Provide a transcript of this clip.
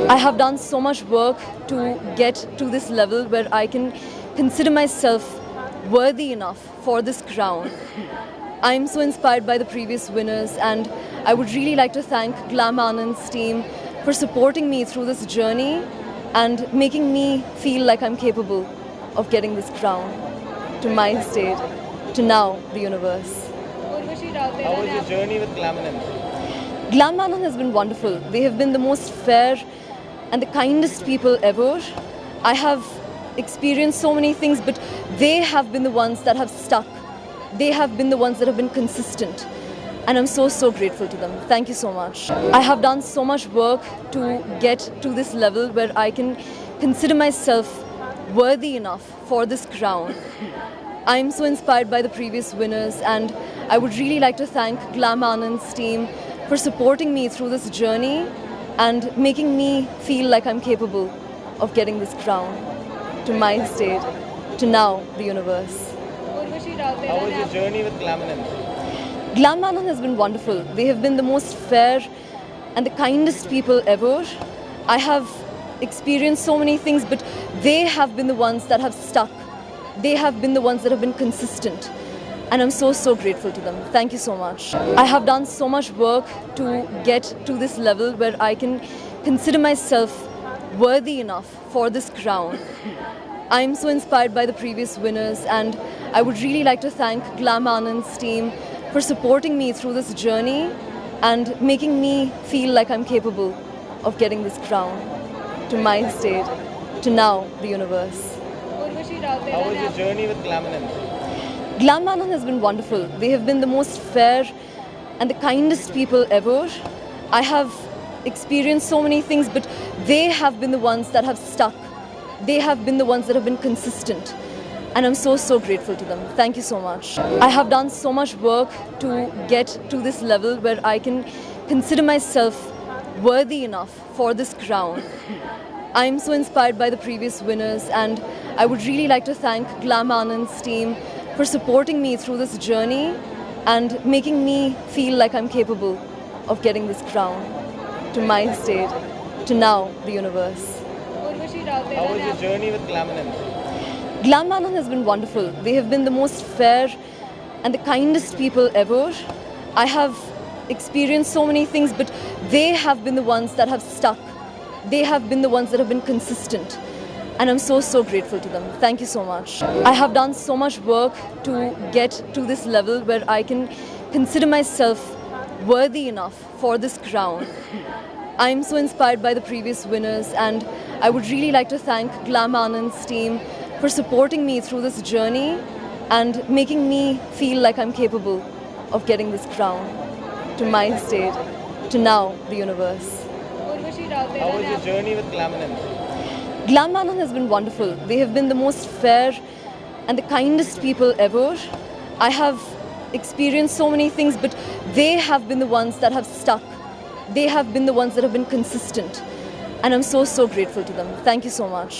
I have done so much work to get to this level where I can consider myself worthy enough for this crown. I'm so inspired by the previous winners, and I would really like to thank Glam Anand's team for supporting me through this journey and making me feel like I'm capable of getting this crown to my state, to now the universe. How was your journey with Glam Anand? Glam Anand has been wonderful. They have been the most fair and the kindest people ever. I have experienced so many things, but they have been the ones that have stuck. They have been the ones that have been consistent. And I'm so grateful to them. Thank you so much. I have done so much work to get to this level where I can consider myself worthy enough for this crown. I'm so inspired by the previous winners, and I would really like to thank Glam Anand's team for supporting me through this journey and making me feel like I'm capable of getting this crown to my state, to now the universe. How was your journey with Glam Anand? Glam Anand has been wonderful. They have been the most fair and the kindest people ever. I have experienced so many things, but they have been the ones that have stuck. They have been the ones that have been consistent. And I'm so grateful to them. Thank you so much. I have done so much work to get to this level where I can consider myself worthy enough for this crown. I'm so inspired by the previous winners, and I would really like to thank Glam Anand's team for supporting me through this journey and making me feel like I'm capable of getting this crown to my state, to now the universe. How was your journey with Glam Anand? Glam Anand has been wonderful. They have been the most fair and the kindest people ever. I have experienced so many things, but they have been the ones that have stuck. They have been the ones that have been consistent. And I'm so grateful to them. Thank you so much. I have done so much work to get to this level where I can consider myself worthy enough for this crown. I'm so inspired by the previous winners, and I would really like to thank Glam Anand's team for supporting me through this journey and making me feel like I'm capable of getting this crown to my state, to now the universe. How was your journey with Glam Anand? Glam Anand has been wonderful. They have been the most fair and the kindest people ever. I have experienced so many things, but they have been the ones that have stuck. They have been the ones that have been consistent. And I'm so grateful to them. Thank you so much. I have done so much work to get to this level where I can consider myself worthy enough for this crown. I'm so inspired by the previous winners, and I would really like to thank Glam Anand's team for supporting me through this journey and making me feel like I'm capable of getting this crown to my state, to now the universe. How was your journey with Glam Anand? Glam Anand has been wonderful. They have been the most fair and the kindest people ever. I have experienced so many things, but they have been the ones that have stuck. They have been the ones that have been consistent. And I'm so grateful to them. Thank you so much.